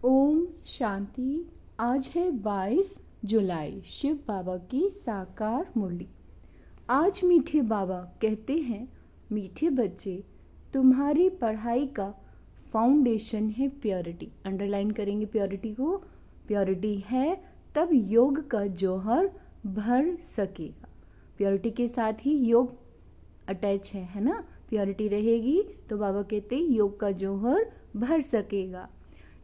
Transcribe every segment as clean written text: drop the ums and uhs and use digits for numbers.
ओम शांति। आज है 22 जुलाई, शिव बाबा की साकार मुरली। आज मीठे बाबा कहते हैं, मीठे बच्चे, तुम्हारी पढ़ाई का फाउंडेशन है प्योरिटी। अंडरलाइन करेंगे प्योरिटी को। प्योरिटी है तब योग का जौहर भर सकेगा। प्योरिटी के साथ ही योग अटैच है ना। प्योरिटी रहेगी तो बाबा कहते योग का जौहर भर सकेगा।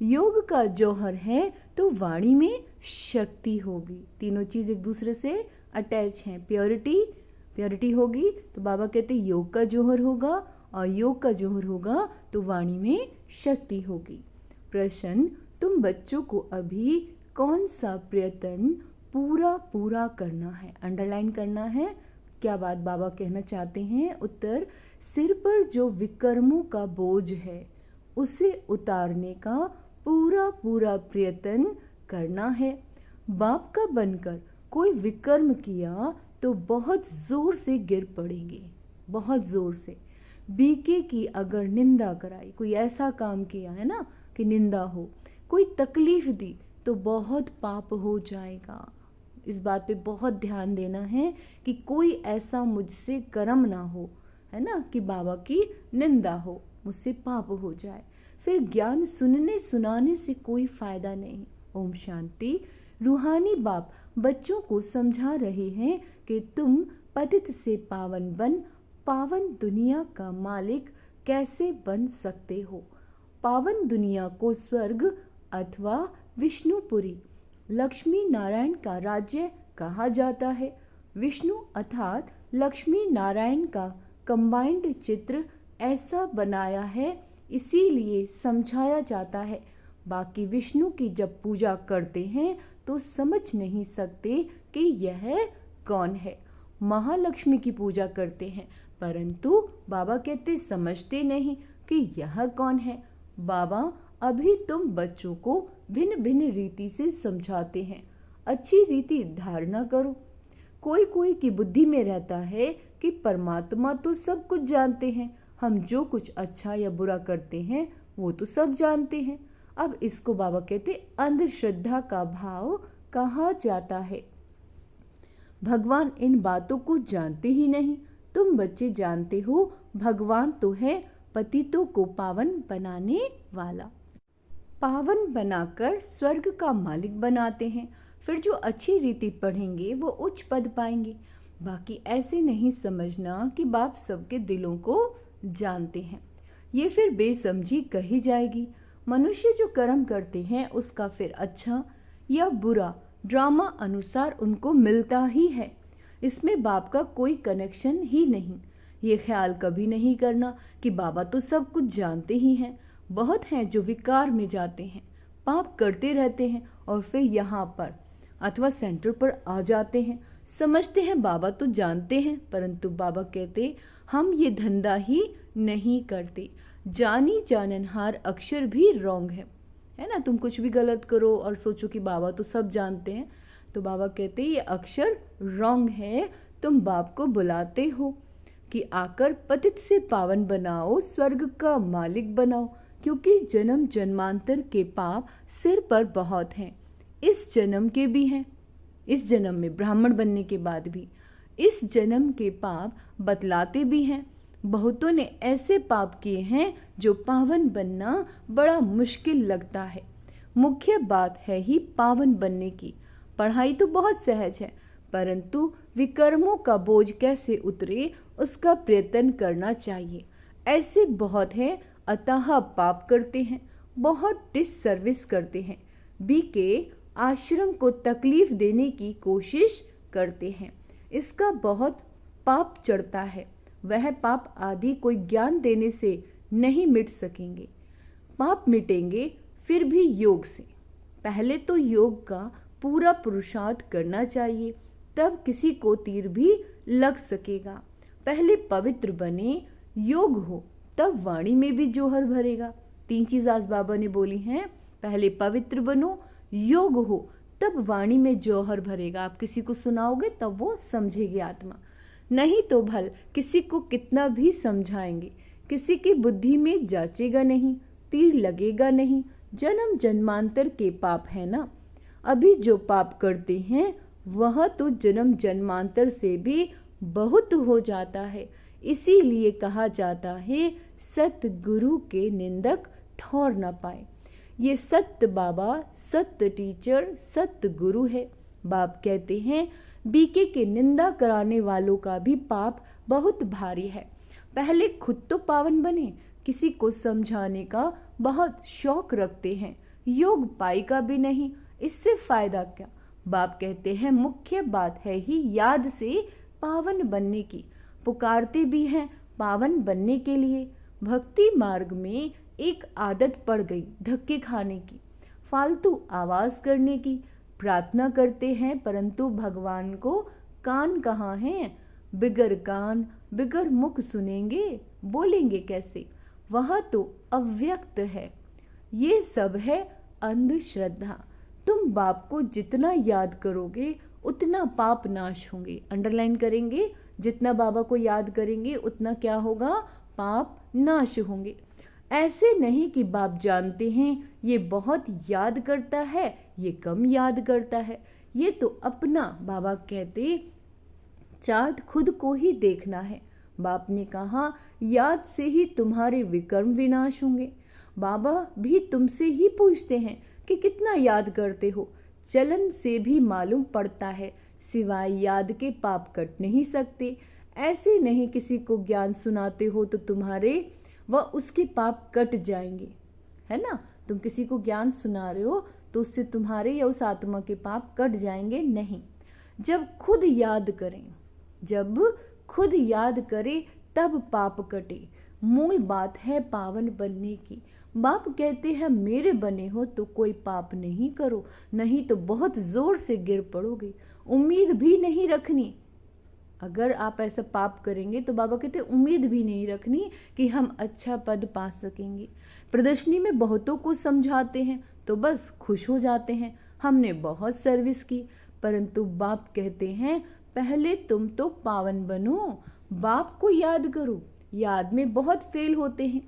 योग का जौहर है तो वाणी में शक्ति होगी। तीनों चीज एक दूसरे से अटैच हैं। प्योरिटी होगी तो बाबा कहते योग का जौहर होगा, और योग का जौहर होगा तो वाणी में शक्ति होगी। प्रश्न, तुम बच्चों को अभी कौन सा प्रयत्न पूरा करना है? अंडरलाइन करना है। क्या बात बाबा कहना चाहते हैं? उत्तर, सिर पर जो विकर्मों का बोझ है उसे उतारने का पूरा प्रयत्न करना है। बाप का बनकर कोई विकर्म किया तो बहुत जोर से गिर पड़ेंगे, बहुत जोर से। बीके की अगर निंदा कराई, कोई ऐसा काम किया है ना कि निंदा हो, कोई तकलीफ दी तो बहुत पाप हो जाएगा। इस बात पे बहुत ध्यान देना है कि कोई ऐसा मुझसे कर्म ना हो, है ना, कि बाबा की निंदा हो, मुझसे पाप हो जाए। फिर ज्ञान सुनने सुनाने से कोई फायदा नहीं। ओम शांति। रूहानी बाप बच्चों को समझा रहे हैं कि तुम पतित से पावन बन पावन दुनिया का मालिक कैसे बन सकते हो। पावन दुनिया को स्वर्ग अथवा विष्णुपुरी, लक्ष्मी नारायण का राज्य कहा जाता है। विष्णु अर्थात लक्ष्मी नारायण का कंबाइंड चित्र ऐसा बनाया है, इसीलिए समझाया जाता है। बाकी विष्णु की जब पूजा करते हैं तो समझ नहीं सकते कि यह कौन है। महालक्ष्मी की पूजा करते हैं, परंतु बाबा कहते समझते नहीं कि यह कौन है। बाबा अभी तुम बच्चों को भिन्न भिन्न रीति से समझाते हैं। अच्छी रीति धारणा करो। कोई की बुद्धि में रहता है कि परमात्मा तो सब कुछ जानते हैं, हम जो कुछ अच्छा या बुरा करते हैं वो तो सब जानते हैं। अब इसको बाबा कहते अंधश्रद्धा का भाव कहा जाता है। भगवान इन बातों को जानते ही नहीं। तुम बच्चे जानते हो भगवान तो है पतितों को पावन बनाने वाला। पावन बनाकर स्वर्ग का मालिक बनाते हैं। फिर जो अच्छी रीति पढ़ेंगे वो उच्च पद पाएंगे। बाकी ऐसे नहीं समझना कि बाप सबके दिलों को जानते हैं, ये फिर बेसमझी कही जाएगी। मनुष्य जो कर्म करते हैं उसका फिर अच्छा या बुरा ड्रामा अनुसार उनको मिलता ही है। इसमें बाप का कोई कनेक्शन ही नहीं। ये ख्याल कभी नहीं करना कि बाबा तो सब कुछ जानते ही हैं। बहुत हैं जो विकार में जाते हैं, पाप करते रहते हैं और फिर यहाँ पर अथवा सेंटर पर आ जाते हैं। समझते हैं बाबा तो जानते हैं, परंतु बाबा कहते हम ये धंधा ही नहीं करते। जानी जाननहार अक्षर भी रॉन्ग है ना। तुम कुछ भी गलत करो और सोचो कि बाबा तो सब जानते हैं, तो बाबा कहते ये अक्षर रॉन्ग है। तुम बाप को बुलाते हो कि आकर पतित से पावन बनाओ, स्वर्ग का मालिक बनाओ, क्योंकि जन्म जन्मांतर के पाप सिर पर बहुत हैं। इस जन्म के भी हैं, इस जन्म में ब्राह्मण बनने के बाद भी इस जन्म के पाप बतलाते भी हैं। बहुतों ने ऐसे पाप किए हैं जो पावन बनना बड़ा मुश्किल लगता है। मुख्य बात है ही पावन बनने की। पढ़ाई तो बहुत सहज है, परंतु विकर्मों का बोझ कैसे उतरे उसका प्रयत्न करना चाहिए। ऐसे बहुत हैं अतः पाप करते हैं, बहुत डिससर्विस करते हैं, बीके आश्रम को तकलीफ देने की कोशिश करते हैं। इसका बहुत पाप चढ़ता है। वह पाप आदि कोई ज्ञान देने से नहीं मिट सकेंगे। पाप मिटेंगे फिर भी योग से। पहले तो योग का पूरा पुरुषार्थ करना चाहिए, तब किसी को तीर भी लग सकेगा। पहले पवित्र बने, योग हो, तब वाणी में भी जौहर भरेगा। 3 चीज आज बाबा ने बोली हैं। पहले पवित्र बनो, योग हो, तब वाणी में जौहर भरेगा। आप किसी को सुनाओगे तब वो समझेगी आत्मा, नहीं तो भल किसी को कितना भी समझाएंगे, किसी की बुद्धि में जाचेगा नहीं, तीर लगेगा नहीं, जन्म जन्मांतर के पाप है ना। अभी जो पाप करते हैं वह तो जन्म जन्मांतर से भी बहुत हो जाता है। इसीलिए कहा जाता है सतगुरु के निंदक ठौर न पाए। ये सत्य बाबा, सत्य टीचर, सत्य गुरु है। बाप कहते हैं बीके के निंदा कराने वालों का भी पाप बहुत भारी है। पहले खुद तो पावन बने, किसी को समझाने का बहुत शौक रखते हैं, योग पाई का भी नहीं, इससे फायदा क्या। बाप कहते हैं मुख्य बात है ही याद से पावन बनने की। पुकारते भी हैं पावन बनने के लिए। भक्ति मार्ग में एक आदत पड़ गई धक्के खाने की, फालतू आवाज करने की। प्रार्थना करते हैं परंतु भगवान को कान कहाँ हैं। बिगर कान बिगर मुख सुनेंगे, बोलेंगे कैसे। वह तो अव्यक्त है। ये सब है अंधश्रद्धा। तुम बाप को जितना याद करोगे उतना पाप नाश होंगे। अंडरलाइन करेंगे, जितना बाबा को याद करेंगे उतना क्या होगा, पाप नाश होंगे। ऐसे नहीं कि बाप जानते हैं ये बहुत याद करता है, ये कम याद करता है। ये तो अपना, बाबा कहते, चार्ट खुद को ही देखना है। बाप ने कहा याद से ही तुम्हारे विकर्म विनाश होंगे। बाबा भी तुमसे ही पूछते हैं कि कितना याद करते हो। चलन से भी मालूम पड़ता है, सिवाय याद के पाप कट नहीं सकते। ऐसे नहीं किसी को ज्ञान सुनाते हो तो तुम्हारे व उसके पाप कट जाएंगे, है ना। तुम किसी को ज्ञान सुना रहे हो तो उससे तुम्हारे या उस आत्मा के पाप कट जाएंगे नहीं। जब खुद याद करें, जब खुद याद करें तब पाप कटे। मूल बात है पावन बनने की। बाप कहते हैं मेरे बने हो तो कोई पाप नहीं करो, नहीं तो बहुत जोर से गिर पड़ोगे। उम्मीद भी नहीं रखनी। अगर आप ऐसा पाप करेंगे तो बाबा कहते उम्मीद भी नहीं रखनी कि हम अच्छा पद पा सकेंगे। प्रदर्शनी में बहुतों को समझाते हैं तो बस खुश हो जाते हैं, हमने बहुत सर्विस की। परंतु बाप कहते हैं पहले तुम तो पावन बनो, बाप को याद करो। याद में बहुत फेल होते हैं।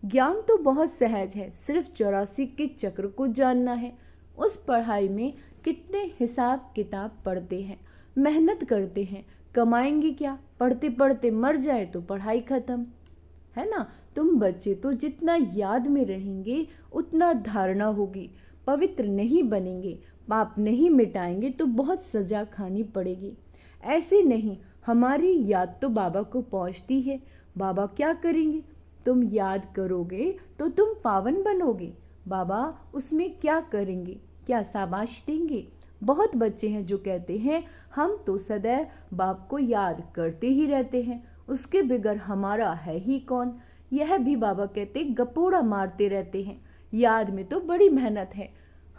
ज्ञान तो बहुत सहज है, सिर्फ 84 के चक्र को जानना है। उस पढ़ाई में कितने हिसाब किताब पढ़ते हैं, मेहनत करते हैं, कमाएंगे क्या। पढ़ते पढ़ते मर जाए तो पढ़ाई खत्म, है ना। तुम बच्चे तो जितना याद में रहेंगे उतना धारणा होगी। पवित्र नहीं बनेंगे, पाप नहीं मिटाएंगे तो बहुत सजा खानी पड़ेगी। ऐसे नहीं, हमारी याद तो बाबा को पहुंचती है। बाबा क्या करेंगे, तुम याद करोगे तो तुम पावन बनोगे। बाबा उसमें क्या करेंगे, क्या शाबाश देंगे। बहुत बच्चे हैं जो कहते हैं हम तो सदैव बाप को याद करते ही रहते हैं, उसके बगैर हमारा है ही कौन। यह भी बाबा कहते गपोड़ा मारते रहते हैं। याद में तो बड़ी मेहनत है,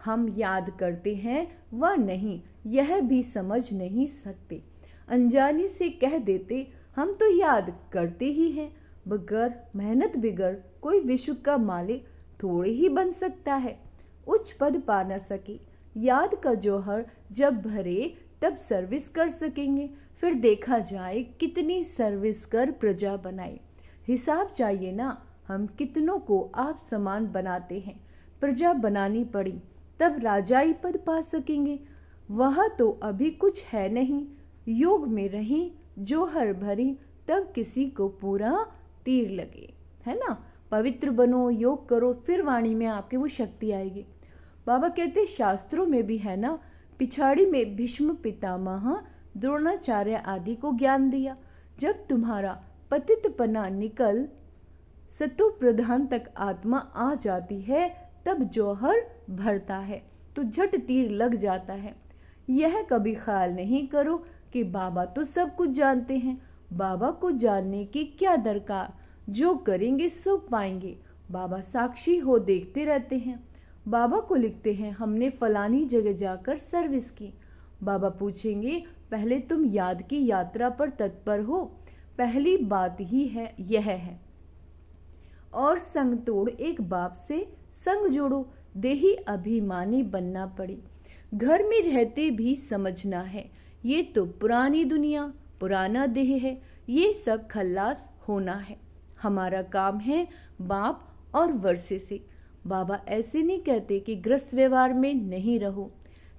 हम याद करते हैं वह नहीं, यह भी समझ नहीं सकते। अनजानी से कह देते हम तो याद करते ही हैं। बगैर मेहनत बगैर कोई विश्व का मालिक थोड़े ही बन सकता है। उच्च पद पा न सके, याद का जौहर जब भरे तब सर्विस कर सकेंगे। फिर देखा जाए कितनी सर्विस कर प्रजा बनाए। हिसाब चाहिए ना, हम कितनों को आप समान बनाते हैं। प्रजा बनानी पड़ी तब राजाई पद पा सकेंगे। वह तो अभी कुछ है नहीं। योग में रही जौहर भरी तब किसी को पूरा तीर लगे, है ना। पवित्र बनो, योग करो, फिर वाणी में आपके वो शक्ति आएगी। बाबा कहते शास्त्रों में भी है ना, पिछाड़ी में भीष्म पितामह द्रोणाचार्य आदि को ज्ञान दिया। जब तुम्हारा पतितपना निकल सतो प्रधान तक आत्मा आ जाती है तब जौहर भरता है तो झट तीर लग जाता है। यह कभी ख्याल नहीं करो कि बाबा तो सब कुछ जानते हैं। बाबा को जानने की क्या दरकार, जो करेंगे सो पाएंगे। बाबा साक्षी हो देखते रहते हैं। बाबा को लिखते हैं हमने फलानी जगह जाकर सर्विस की। बाबा पूछेंगे पहले तुम याद की यात्रा पर तत्पर हो। पहली बात ही है यह है। और संग तोड़ एक बाप से संग जोड़ो, देही अभिमानी बनना पड़े। घर में रहते भी समझना है ये तो पुरानी दुनिया, पुराना देह है, ये सब खल्लास होना है। हमारा काम है बाप और वर्षे से। बाबा ऐसे नहीं कहते कि ग्रस्त व्यवहार में नहीं रहो,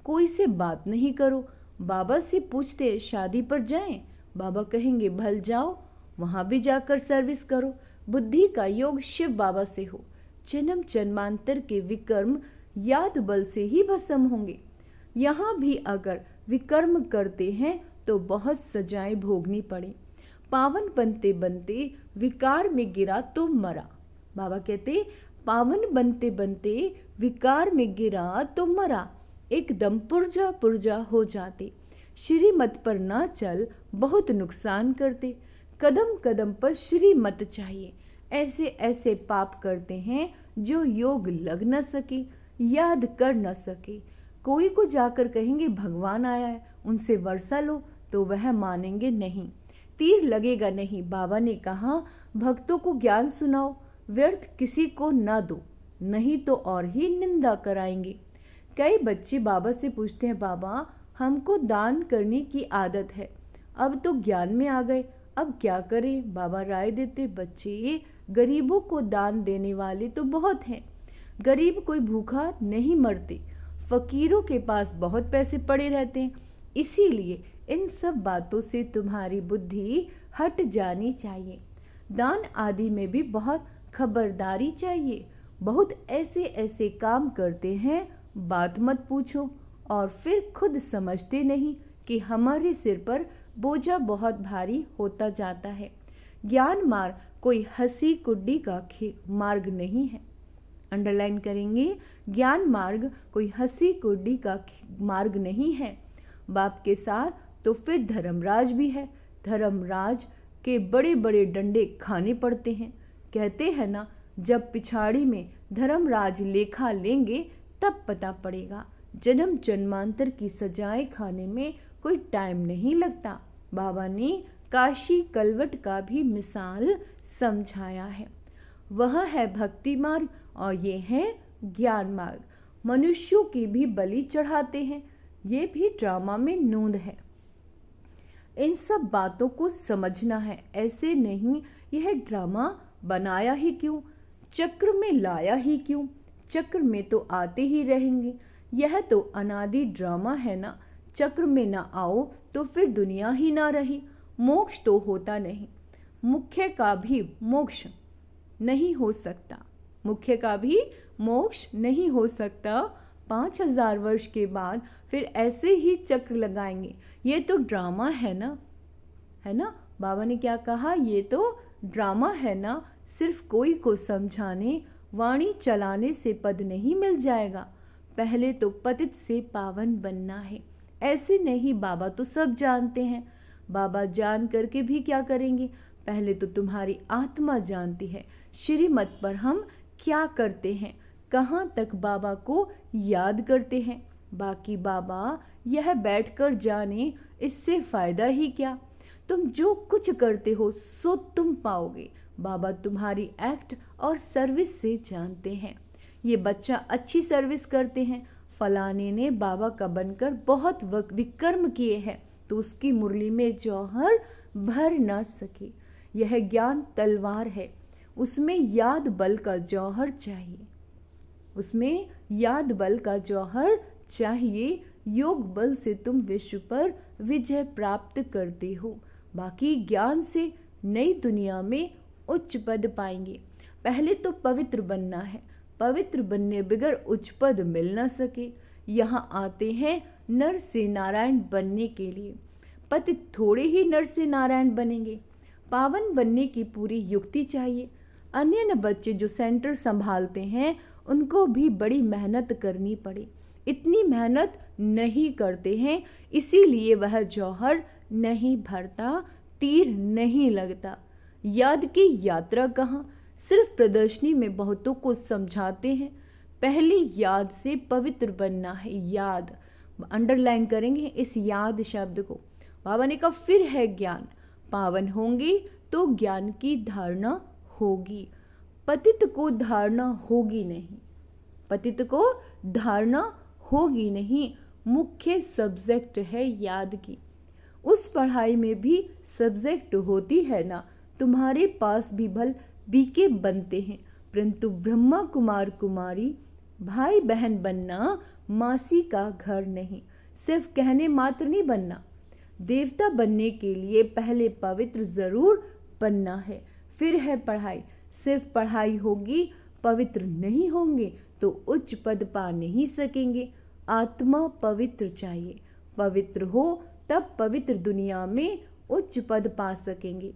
कोई से बात नहीं करो। बाबा से पूछते शादी पर जाएं, बाबा कहेंगे भल जाओ, वहां भी जाकर सर्विस करो। बुद्धि का योग शिव बाबा से हो, जन्म जन्मांतर के विकर्म याद बल से ही भस्म होंगे। यहाँ भी अगर विकर्म करते हैं तो बहुत सजाएं भोगनी पड़े। पावन बनते बनते विकार में गिरा तो मरा। बाबा कहते पावन बनते बनते विकार में गिरा तो मरा, एकदम पुर्जा पुर्जा हो जाते। श्रीमत पर ना चल बहुत नुकसान करते, कदम कदम पर श्रीमत चाहिए। ऐसे ऐसे पाप करते हैं जो योग लग न सके, याद कर न सके। कोई को जाकर कहेंगे भगवान आया है, उनसे वर्षा लो, तो वह मानेंगे नहीं, तीर लगेगा नहीं। बाबा ने कहा भक्तों को ज्ञान सुनाओ, व्यर्थ किसी को न दो, नहीं तो और ही निंदा कराएंगे। कई बच्चे बाबा से पूछते हैं बाबा हमको दान करने की आदत है, अब तो ज्ञान में आ गए, अब क्या करें। बाबा राय देते बच्चे गरीबों को दान देने वाले तो बहुत हैं, गरीब कोई भूखा नहीं मरते, फकीरों के पास बहुत पैसे पड़े रहते हैं। इसीलिए इन सब बातों से तुम्हारी बुद्धि हट जानी चाहिए। दान आदि में भी बहुत खबरदारी चाहिए। बहुत ऐसे ऐसे काम करते हैं, बात मत पूछो, और फिर खुद समझते नहीं कि हमारे सिर पर बोझा बहुत भारी होता जाता है। ज्ञान मार्ग कोई हंसी कुड्डी का मार्ग नहीं है। अंडरलाइन करेंगे, ज्ञान मार्ग कोई हंसी कुड्डी का मार्ग नहीं है। बाप के साथ तो फिर धर्मराज भी है, धर्मराज के बड़े बड़े डंडे खाने पड़ते हैं। कहते हैं ना, जब पिछाड़ी में धर्मराज लेखा लेंगे तब पता पड़ेगा। जन्म जन्मांतर की सजाएं खाने में कोई टाइम नहीं लगता। बाबा ने काशी कलवट का भी मिसाल समझाया है। वह है भक्ति मार्ग और ये है ज्ञान मार्ग। मनुष्यों की भी बलि चढ़ाते हैं, ये भी ड्रामा में नोंद है। इन सब बातों को समझना है, ऐसे नहीं यह ड्रामा बनाया ही क्यों, चक्र में लाया ही क्यों, चक्र में तो आते ही रहेंगे। यह तो अनादि ड्रामा है ना, चक्र में ना आओ तो फिर दुनिया ही ना रही। मोक्ष तो होता नहीं, मुख्य का भी मोक्ष नहीं हो सकता, मुख्य का भी मोक्ष नहीं हो सकता। 5000 वर्ष के बाद फिर ऐसे ही चक्र लगाएंगे। ये तो ड्रामा है ना, है ना। बाबा ने क्या कहा, ये तो ड्रामा है ना। सिर्फ कोई को समझाने वाणी चलाने से पद नहीं मिल जाएगा, पहले तो पतित से पावन बनना है। ऐसे नहीं, बाबा तो सब जानते हैं। बाबा जान करके भी क्या करेंगे, पहले तो तुम्हारी आत्मा जानती है श्रीमत पर हम क्या करते हैं, कहाँ तक बाबा को याद करते हैं। बाकी बाबा यह बैठकर जाने, इससे फायदा ही क्या। तुम जो कुछ करते हो सो तुम पाओगे। बाबा तुम्हारी एक्ट और सर्विस से जानते हैं। ये बच्चा अच्छी सर्विस करते हैं, फलाने ने बाबा का बनकर बहुत विकर्म किए हैं, तो उसकी मुरली में जौहर भर ना सके। यह ज्ञान तलवार है, उसमें याद बल का जौहर चाहिए, उसमें याद बल का जौहर चाहिए। योग बल से तुम विश्व पर विजय प्राप्त करते हो। बाकी ज्ञान से नई दुनिया में उच्च पद पाएंगे। पहले तो पवित्र बनना है, पवित्र बनने बगैर उच्च पद मिल ना सके। यहाँ आते हैं नर से नारायण बनने के लिए, पतित थोड़े ही नर से नारायण बनेंगे। पावन बनने की पूरी युक्ति चाहिए। अन्य न बच्चे जो सेंटर संभालते हैं उनको भी बड़ी मेहनत करनी पड़े, इतनी मेहनत नहीं करते हैं, इसीलिए वह जौहर नहीं भरता, तीर नहीं लगता। याद की यात्रा कहाँ, सिर्फ प्रदर्शनी में बहुतों को समझाते हैं। पहली याद से पवित्र बनना है। याद अंडरलाइन करेंगे इस याद शब्द को। बाबा ने कहा फिर है ज्ञान, पावन होंगे तो ज्ञान की धारणा होगी, पतित को धारणा होगी नहीं, पतित को धारणा होगी नहीं। मुख्य सब्जेक्ट है याद की। उस पढ़ाई में भी सब्जेक्ट होती है ना, तुम्हारे पास भी भल बीके बनते हैं, परंतु ब्रह्मा कुमार कुमारी भाई बहन बनना मासी का घर नहीं, सिर्फ कहने मात्र नहीं बनना। देवता बनने के लिए पहले पवित्र जरूर बनना है, फिर है पढ़ाई। सिर्फ पढ़ाई होगी, पवित्र नहीं होंगे तो उच्च पद पा नहीं सकेंगे। आत्मा पवित्र चाहिए, पवित्र हो तब पवित्र दुनिया में उच्च पद पा सकेंगे।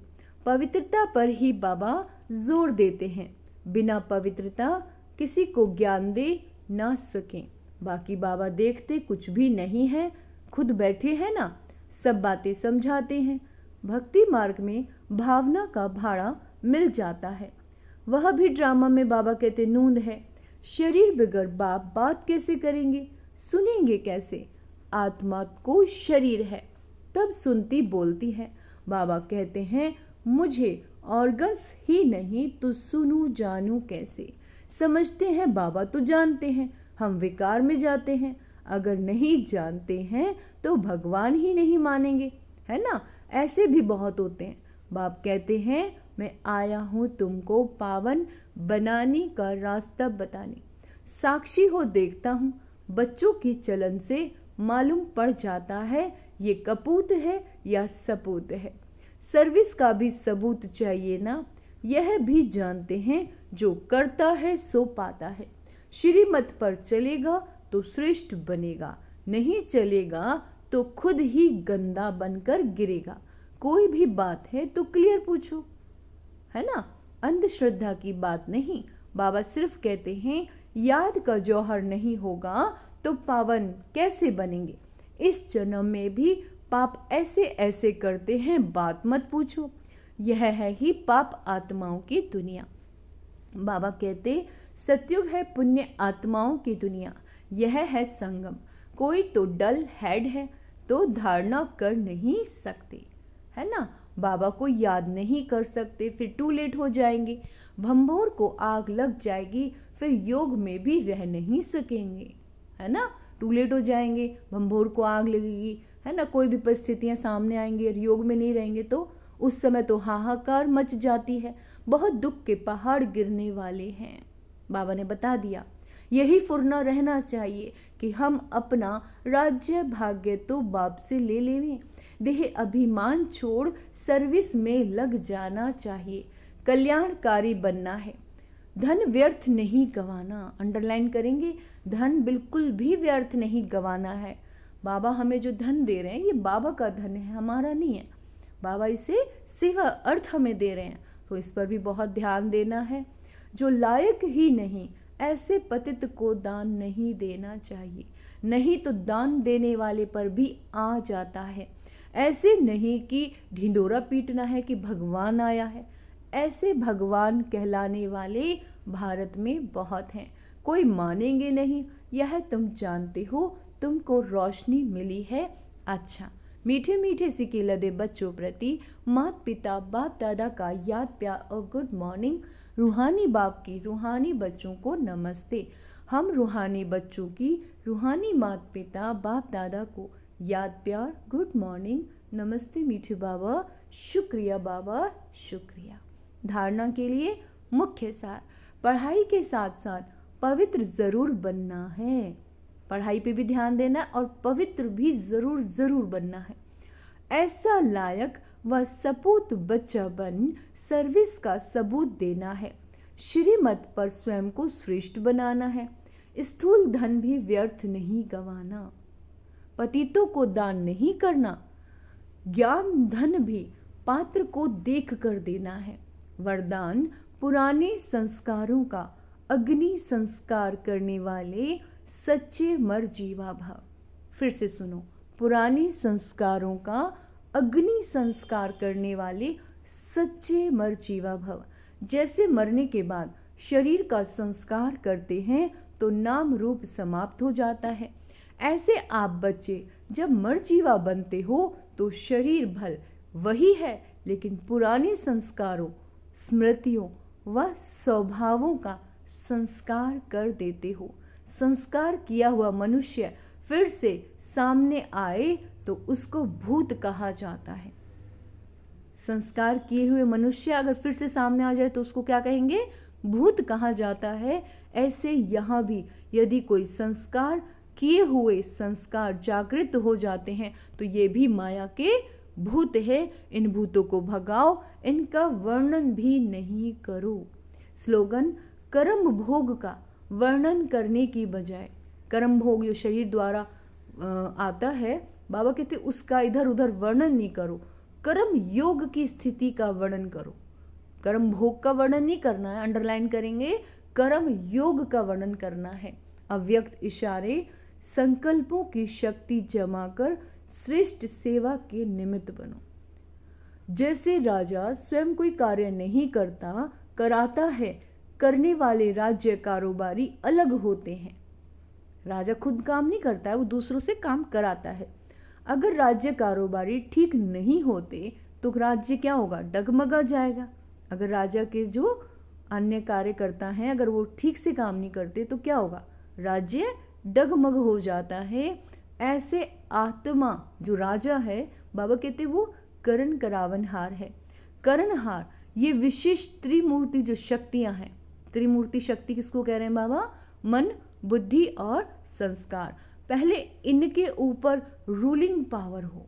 पवित्रता पर ही बाबा जोर देते हैं, बिना पवित्रता किसी को ज्ञान दे ना सकें। बाकी बाबा देखते कुछ भी नहीं है, खुद बैठे हैं ना, सब बातें समझाते हैं। भक्ति मार्ग में भावना का भाड़ा मिल जाता है। वह भी ड्रामा में बाबा कहते नूंद है। शरीर बगैर बाप बात कैसे करेंगे, सुनेंगे कैसे? आत्मा को शरीर है तब सुनती बोलती है। बाबा कहते हैं मुझे ऑर्गन्स ही नहीं तो सुनूं जानूं कैसे। समझते हैं बाबा तो जानते हैं, हम विकार में जाते हैं। अगर नहीं जानते हैं तो भगवान ही नहीं मानेंगे, है ना। ऐसे भी बहुत होते हैं। बाप कहते हैं मैं आया हूँ तुमको पावन बनाने का रास्ता बताने। साक्षी हो देखता हूँ, बच्चों की चलन से मालूम पड़ जाता है ये कपूत है या सपूत है। सर्विस का भी सबूत चाहिए ना, यह भी जानते हैं जो करता है सो पाता है। श्रीमत पर चलेगा तो श्रेष्ठ बनेगा, नहीं चलेगा तो खुद ही गंदा बनकर गिरेगा। कोई भी बात है तो क्लियर पूछो, है ना, अंधश्रद्धा की बात नहीं। बाबा सिर्फ कहते हैं याद का जौहर नहीं होगा तो पावन कैसे बनेंगे। इस जन्म में भी पाप ऐसे ऐसे करते हैं बात मत पूछो। यह है ही पाप आत्माओं की दुनिया। बाबा कहते सतयुग है पुण्य आत्माओं की दुनिया, यह है संगम। कोई तो डल हेड है तो धारणा कर नहीं सकते, है ना। बाबा को याद नहीं कर सकते फिर टू लेट हो जाएंगे। भंभोर को आग लग जाएगी फिर योग में भी रह नहीं सकेंगे, है ना। टू लेट हो जाएंगे, भंभोर को आग लगेगी, है ना। कोई भी परिस्थितियां सामने आएंगी और योग में नहीं रहेंगे तो उस समय तो हाहाकार मच जाती है। बहुत दुख के पहाड़ गिरने वाले हैं, बाबा ने बता दिया। यही फुरना रहना चाहिए कि हम अपना राज्य भाग्य तो बाप से ले लें। देह अभिमान छोड़ सर्विस में लग जाना चाहिए। कल्याणकारी बनना है, धन व्यर्थ नहीं गंवाना। अंडरलाइन करेंगे, धन बिल्कुल भी व्यर्थ नहीं गंवाना है। बाबा हमें जो धन दे रहे हैं ये बाबा का धन है, हमारा नहीं है। बाबा इसे सेवा अर्थ हमें दे रहे हैं, तो इस पर भी बहुत ध्यान देना है। जो लायक ही नहीं ऐसे पतित को दान नहीं देना चाहिए, नहीं तो दान देने वाले पर भी आ जाता है। ऐसे नहीं कि ढिंडोरा पीटना है कि भगवान आया है। ऐसे भगवान कहलाने वाले भारत में बहुत हैं, कोई मानेंगे नहीं, यह तुम जानते हो। तुमको रोशनी मिली है। अच्छा, मीठे मीठे सिक्के लदे बच्चों प्रति माता पिता बाप दादा का याद प्यार और गुड मॉर्निंग। रूहानी बाप की रूहानी बच्चों को नमस्ते। हम रूहानी बच्चों की रूहानी माता पिता बाप दादा को याद प्यार गुड मॉर्निंग नमस्ते मीठे बाबा, शुक्रिया बाबा, शुक्रिया। धारणा के लिए मुख्य सार, पढ़ाई के साथ साथ पवित्र जरूर बनना है। पढ़ाई पे भी ध्यान देना है और पवित्र भी जरूर जरूर बनना है। ऐसा लायक व सपूत बच्चा बन सर्विस का सबूत देना है। श्रीमत पर स्वयं को श्रेष्ठ बनाना है। स्थूल धन भी व्यर्थ नहीं गंवाना। पतितों को दान नहीं करना। ज्ञान धन भी पात्र को देख कर देना है। वरदान पुराने संस्कारों का अग्नि संस्कार करने वाले सच्चे मर जीवा भव। फिर से सुनो, पुराने संस्कारों का अग्नि संस्कार करने वाले सच्चे मर जीवा भव। जैसे मरने के बाद शरीर का संस्कार करते हैं तो नाम रूप समाप्त हो जाता है, ऐसे आप बच्चे जब मर जीवा बनते हो तो शरीर भल वही है, लेकिन पुराने संस्कारों, स्मृतियों व स्वभावों का संस्कार कर देते हो। संस्कार किया हुआ मनुष्य फिर से सामने आए तो उसको भूत कहा जाता है। संस्कार किए हुए मनुष्य अगर फिर से सामने आ जाए तो उसको क्या कहेंगे? भूत कहा जाता है, ऐसे यहाँ भी यदि कोई संस्कार किए हुए संस्कार जागृत हो जाते हैं तो ये भी माया के भूत है। इन भूतों को भगाओ, इनका वर्णन भी नहीं करो। स्लोगन, कर्म भोग का वर्णन करने की बजाय, कर्म भोग जो शरीर द्वारा आता है, बाबा कहते उसका इधर उधर वर्णन नहीं करो, कर्म योग की स्थिति का वर्णन करो। कर्म भोग का वर्णन नहीं करना है, अंडरलाइन करेंगे, कर्म योग का वर्णन करना है। अव्यक्त इशारे संकल्पों की शक्ति जमा कर श्रेष्ठ सेवा के निमित्त बनो। जैसे राजा स्वयं कोई कार्य नहीं करता, कराता है, करने वाले राज्य कारोबारी अलग होते हैं। राजा खुद काम नहीं करता है, वो दूसरों से काम कराता है। अगर राज्य कारोबारी ठीक नहीं होते तो राज्य क्या होगा, डगमगा जाएगा। अगर राजा के जो अन्य कार्यकर्ता हैं अगर वो ठीक से काम नहीं करते तो क्या होगा, राज्य डगमग हो जाता है। ऐसे आत्मा जो राजा है, बाबा कहते वो करण करावनहार है। करणहार ये विशेष त्रिमूर्ति जो शक्तियां हैं, त्रिमूर्ति शक्ति किसको कह रहे हैं बाबा, मन, बुद्धि और संस्कार। पहले इनके ऊपर रूलिंग पावर हो,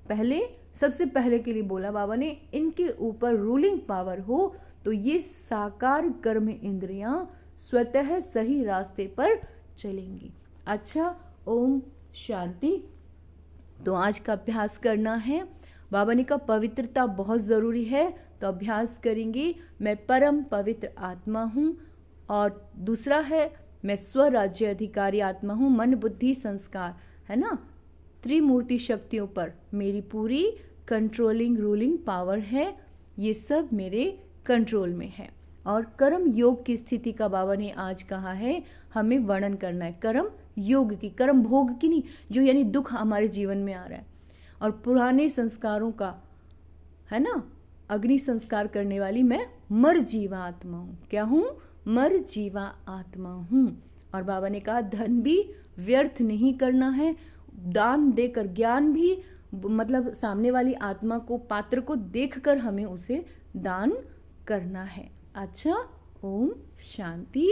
पहले सबसे पहले के लिए बोला बाबा ने, इनके ऊपर रूलिंग पावर हो तो ये साकार कर्म इंद्रियां स्वतः सही रास्ते पर चलेंगी। अच्छा, ओम शांति। तो आज का अभ्यास करना है। बाबा ने कहा पवित्रता बहुत ज़रूरी है, तो अभ्यास करेंगे। मैं परम पवित्र आत्मा हूँ, और दूसरा है मैं स्वराज्य अधिकारी आत्मा हूँ। मन, बुद्धि, संस्कार, है ना, त्रिमूर्ति शक्तियों पर मेरी पूरी कंट्रोलिंग रूलिंग पावर है, ये सब मेरे कंट्रोल में है। और कर्म योग की स्थिति का बाबा ने आज कहा है हमें वर्णन करना है, कर्म योग की, कर्म भोग की नहीं, जो यानी दुख हमारे जीवन में आ रहा है। और पुराने संस्कारों का, है ना, अग्नि संस्कार करने वाली मैं मर जीवा आत्मा हूँ। क्या हूँ, मर जीवा आत्मा हूँ। और बाबा ने कहा धन भी व्यर्थ नहीं करना है, दान देकर, ज्ञान भी मतलब सामने वाली आत्मा को, पात्र को देखकर हमें उसे दान करना है। अच्छा, ओम शांति।